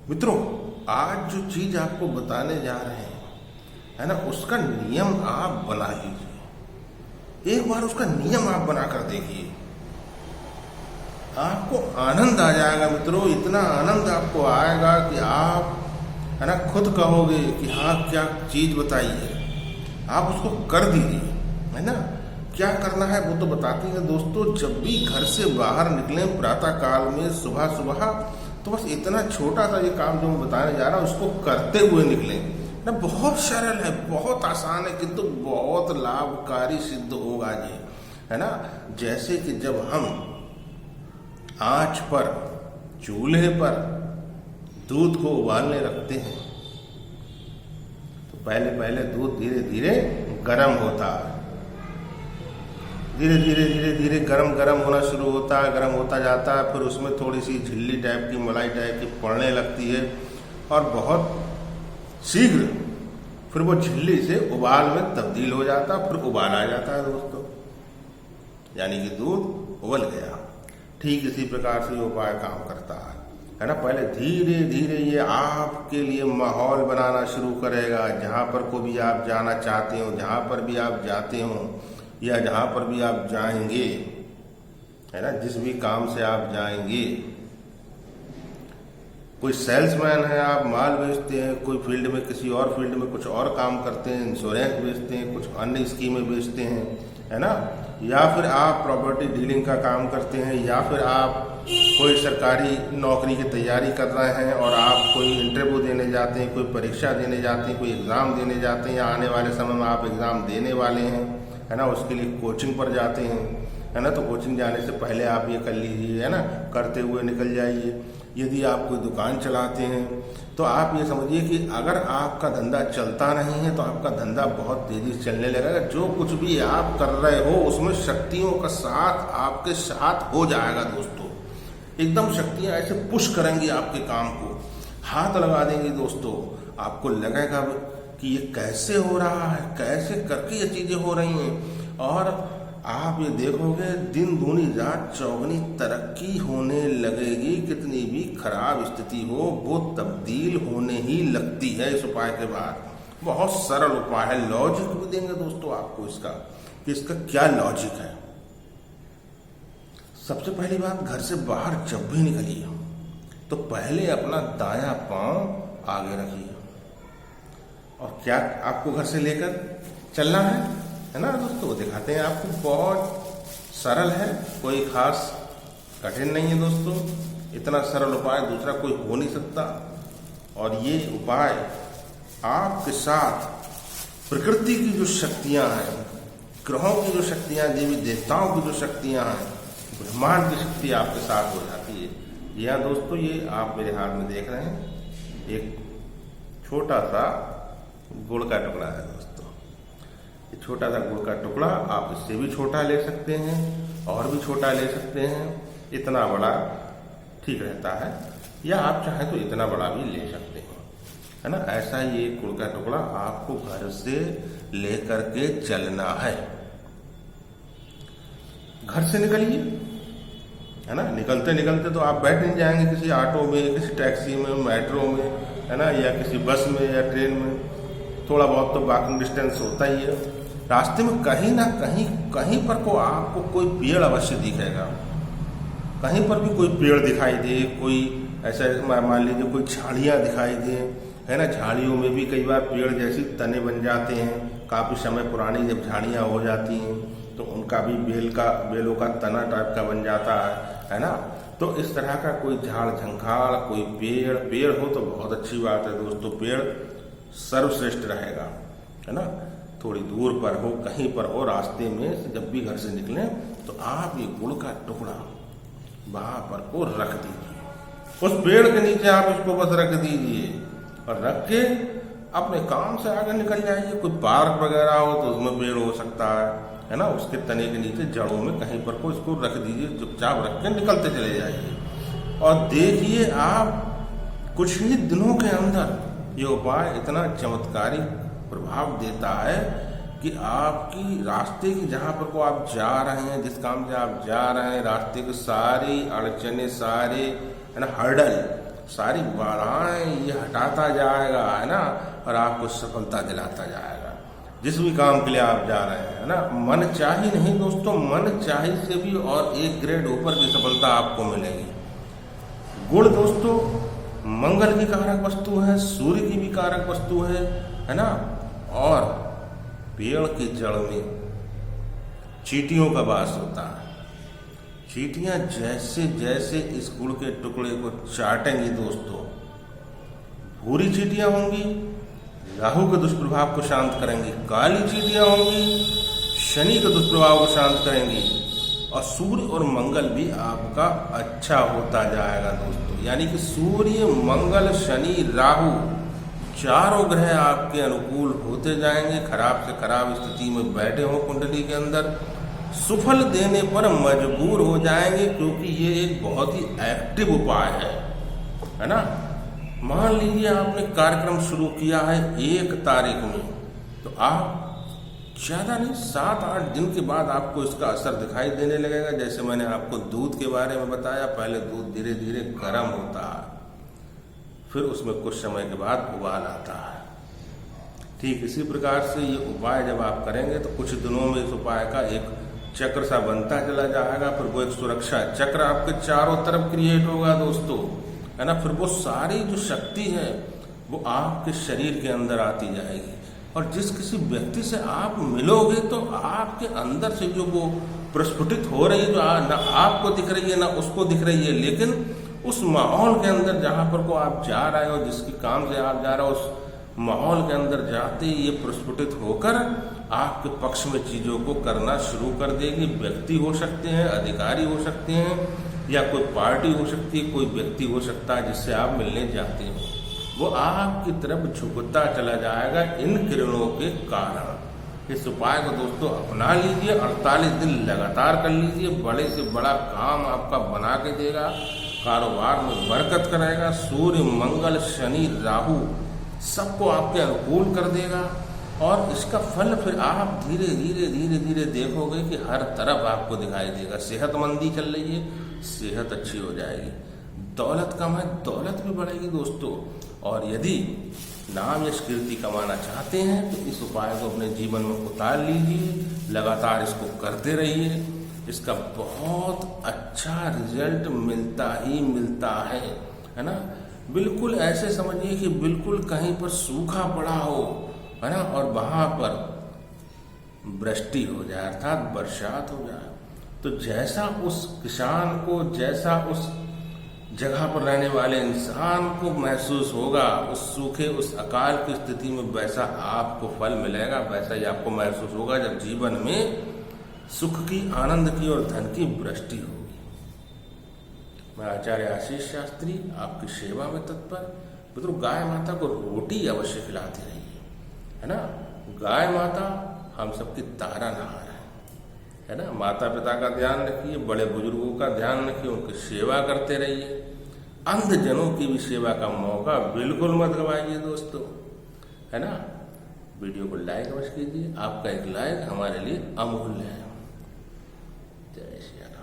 मित्रों, आज जो चीज आपको बताने जा रहे हैं, है ना, उसका नियम आप बना लीजिए। एक बार उसका नियम आप बनाकर देखिए, आपको आनंद आ जाएगा मित्रों। इतना आनंद आपको आएगा कि आप, है ना, खुद कहोगे कि हाँ, क्या चीज बताई है। आप उसको कर दीजिए, है ना। क्या करना है वो तो बताते हैं दोस्तों। जब भी घर से बाहर निकले प्रातः काल में, सुबह सुबह, तो बस इतना छोटा सा ये काम जो मैं बताने जा रहा हूँ उसको करते हुए निकलें ना। बहुत सरल है, बहुत आसान है, किंतु बहुत लाभकारी सिद्ध होगा ये, है ना। जैसे कि जब हम आंच पर, चूल्हे पर दूध को उबालने रखते हैं तो पहले पहले दूध धीरे धीरे गर्म होता है, धीरे धीरे धीरे धीरे गरम होना शुरू होता है, गर्म होता जाता है। फिर उसमें थोड़ी सी झिल्ली टाइप की, मलाई टाइप की पड़ने लगती है और बहुत शीघ्र फिर वो झिल्ली से उबाल में तब्दील हो जाता है, फिर उबाल आ जाता है दोस्तों, यानी कि दूध उबल गया। ठीक इसी प्रकार से ये उपाय काम करता है ना। पहले धीरे धीरे ये आपके लिए माहौल बनाना शुरू करेगा। जहाँ पर को भी आप जाना चाहते हो, जहाँ पर भी आप जाते हो या जहाँ पर भी आप जाएंगे, है ना, जिस भी काम से आप जाएंगे, कोई सेल्समैन है, आप माल बेचते हैं, कोई फील्ड में, किसी और फील्ड में कुछ और काम करते हैं, इंश्योरेंस बेचते हैं, कुछ अन्य स्कीमें बेचते हैं, है ना, या फिर आप प्रॉपर्टी डीलिंग का काम करते हैं, या फिर आप कोई सरकारी नौकरी की तैयारी कर रहे हैं और आप कोई इंटरव्यू देने जाते हैं, कोई परीक्षा देने जाते हैं, कोई एग्ज़ाम देने जाते हैं, या आने वाले समय में आप एग्ज़ाम देने वाले हैं, है ना, उसके लिए कोचिंग पर जाते हैं, है ना। तो कोचिंग जाने से पहले आप ये कर लीजिए, है ना, करते हुए निकल जाइए। यदि आप कोई दुकान चलाते हैं तो आप ये समझिए कि अगर आपका धंधा चलता नहीं है तो आपका धंधा बहुत तेजी से चलने लगेगा। जो कुछ भी आप कर रहे हो उसमें शक्तियों का साथ आपके साथ हो जाएगा दोस्तों। एकदम शक्तियां ऐसे पुश करेंगी आपके काम को, हाथ लगा देंगी दोस्तों। आपको लगेगा कि ये कैसे हो रहा है, कैसे करके ये चीजें हो रही हैं, और आप ये देखोगे दिन दूनी रात चौगनी तरक्की होने लगेगी। कितनी भी खराब स्थिति हो वो तब्दील होने ही लगती है इस उपाय के बाद। बहुत सरल उपाय है। लॉजिक भी देंगे दोस्तों आपको इसका, कि इसका क्या लॉजिक है। सबसे पहली बात, घर से बाहर जब भी निकलिए तो पहले अपना दायां पांव आगे रखिए। और क्या आपको घर से लेकर चलना है ना दोस्तों, वो दिखाते हैं आपको। बहुत सरल है, कोई खास कठिन नहीं है दोस्तों। इतना सरल उपाय दूसरा कोई हो नहीं सकता। और ये उपाय आपके साथ प्रकृति की जो शक्तियां हैं, ग्रहों की जो शक्तियां, देवी देवताओं की जो शक्तियां हैं, ब्रह्मांड की शक्ति आपके साथ हो जाती है। जी हाँ दोस्तों, ये आप मेरे हाथ में देख रहे हैं, एक छोटा सा गुड़ का टुकड़ा है दोस्तों। ये छोटा सा गुड़ का टुकड़ा, आप इससे भी छोटा ले सकते हैं और भी छोटा ले सकते हैं। इतना बड़ा ठीक रहता है, या आप चाहें तो इतना बड़ा भी ले सकते हैं, है ना। ऐसा ये गुड़ का टुकड़ा आपको घर से लेकर के चलना है। घर से निकलिए, है ना। निकलते निकलते तो आप बैठ नहीं जाएंगे किसी ऑटो में, किसी टैक्सी में, मेट्रो में, है ना, या किसी बस में या ट्रेन में। थोड़ा बहुत तो वॉकिंग डिस्टेंस होता ही है। रास्ते में कहीं ना कहीं, कहीं पर को आपको कोई पेड़ अवश्य दिखेगा। कहीं पर भी कोई पेड़ दिखाई दे, कोई ऐसा मान लीजिए कोई झाड़ियाँ दिखाई दे, है ना। झाड़ियों में भी कई बार पेड़ जैसी तने बन जाते हैं। काफ़ी समय पुरानी जब झाड़ियाँ हो जाती हैं तो उनका भी बेलों का तना टाइप का बन जाता है ना। तो इस तरह का कोई झाड़ झंखाड़, कोई पेड़ हो तो बहुत अच्छी बात है दोस्तों। पेड़ सर्वश्रेष्ठ रहेगा, है ना। थोड़ी दूर पर हो, कहीं पर हो, रास्ते में जब भी घर से निकलें तो आप ये गुड़ का टुकड़ा वहां पर को रख दीजिए। उस पेड़ के नीचे आप इसको बस रख दीजिए और रख के अपने काम से आगे निकल जाइए। कोई पार्क वगैरह हो तो उसमें पेड़ हो सकता है ना। उसके तने के नीचे, जड़ों में कहीं पर को इसको रख दीजिए, चुपचाप रख के निकलते चले जाइए। और देखिए आप कुछ ही दिनों के अंदर ये उपाय इतना चमत्कारी प्रभाव देता है कि आपकी रास्ते की, जहाँ पर को आप जा रहे हैं, जिस काम से आप जा रहे हैं, रास्ते की सारी अड़चने, सारे, है ना, हर्डल सारी बाधाएं ये हटाता जाएगा, है ना, और आपको सफलता दिलाता जाएगा जिस भी काम के लिए आप जा रहे हैं, है ना। मन चाही नहीं दोस्तों, मन चाही से भी और एक ग्रेड ऊपर की सफलता आपको मिलेगी। गुण दोस्तों मंगल की कारक वस्तु है, सूर्य की भी कारक वस्तु है ना। और पेड़ की जड़ में चींटियों का वास होता है। चींटियां जैसे जैसे इस गुड़ के टुकड़े को चाटेंगी दोस्तों, भूरी चींटियां होंगी राहु के दुष्प्रभाव को शांत करेंगी, काली चींटियां होंगी शनि के दुष्प्रभाव को शांत करेंगी, और सूर्य और मंगल भी आपका अच्छा होता जाएगा दोस्तों। यानी कि सूर्य मंगल शनि राहु चारों ग्रह आपके अनुकूल होते जाएंगे। खराब से खराब स्थिति में बैठे हो कुंडली के अंदर, सुफल देने पर मजबूर हो जाएंगे, क्योंकि ये एक बहुत ही एक्टिव उपाय है ना। मान लीजिए आपने कार्यक्रम शुरू किया है 1 तारीख में, तो आप ज़्यादा नहीं 7-8 दिन के बाद आपको इसका असर दिखाई देने लगेगा। जैसे मैंने आपको दूध के बारे में बताया, पहले दूध धीरे धीरे गर्म होता है, फिर उसमें कुछ समय के बाद उबाल आता है। ठीक इसी प्रकार से ये उपाय जब आप करेंगे तो कुछ दिनों में इस उपाय का एक चक्र सा बनता चला जाएगा। फिर वो एक सुरक्षा चक्र आपके चारों तरफ क्रिएट होगा दोस्तों, है ना। फिर वो सारी जो शक्ति है वो आपके शरीर के अंदर आती जाएगी, और जिस किसी व्यक्ति से आप मिलोगे तो आपके अंदर से जो वो प्रस्फुटित हो रही है, जो ना आपको दिख रही है ना उसको दिख रही है, लेकिन उस माहौल के अंदर जहां पर को आप जा रहे हो, जिसके काम से आप जा रहे हो, उस माहौल के अंदर जाते ही ये प्रस्फुटित होकर आपके पक्ष में चीजों को करना शुरू कर देगी। व्यक्ति हो सकते हैं, अधिकारी हो सकते हैं, या कोई पार्टी हो सकती है, कोई व्यक्ति हो सकता है जिससे आप मिलने जाते हो, वो आपकी तरफ झुकता चला जाएगा इन किरणों के कारण। इस उपाय को दोस्तों अपना लीजिए, 48 दिन लगातार कर लीजिए, बड़े से बड़ा काम आपका बना के देगा, कारोबार में बरकत करेगा। सूर्य मंगल शनि राहु सबको आपके अनुकूल कर देगा, और इसका फल फिर आप धीरे धीरे धीरे धीरे देखोगे कि हर तरफ आपको दिखाई देगा। सेहतमंदी चल रही है, सेहत अच्छी हो जाएगी, दौलत कम है, दौलत भी बढ़ेगी दोस्तों। और यदि नाम यश कीर्ति कमाना चाहते हैं तो इस उपाय को अपने जीवन में उतार लीजिए, लगातार इसको करते रहिए, इसका बहुत अच्छा रिजल्ट मिलता ही मिलता है ना। बिल्कुल ऐसे समझिए कि बिल्कुल कहीं पर सूखा पड़ा हो, है ना, और वहां पर वृष्टि हो जाए अर्थात बरसात हो जाए, तो जैसा उस किसान को, जैसा उस जगह पर रहने वाले इंसान को महसूस होगा उस सूखे उस अकाल की स्थिति में, वैसा आपको फल मिलेगा, वैसा ही आपको महसूस होगा जब जीवन में सुख की, आनंद की और धन की वृष्टि होगी। मैं आचार्य आशीष शास्त्री आपकी सेवा में तत्पर। मित्रों, गाय माता को रोटी अवश्य खिलाती रहिए, है ना। गाय माता हम सबकी तारनहार है ना। माता पिता का ध्यान रखिए, बड़े बुजुर्गों का ध्यान रखिए, उनकी सेवा करते रहिए। अंधजनों की भी सेवा का मौका बिल्कुल मत गवाइए दोस्तों, है ना। वीडियो को लाइक अवश्य कीजिए, आपका एक लाइक हमारे लिए अमूल्य है। जय श्री राम।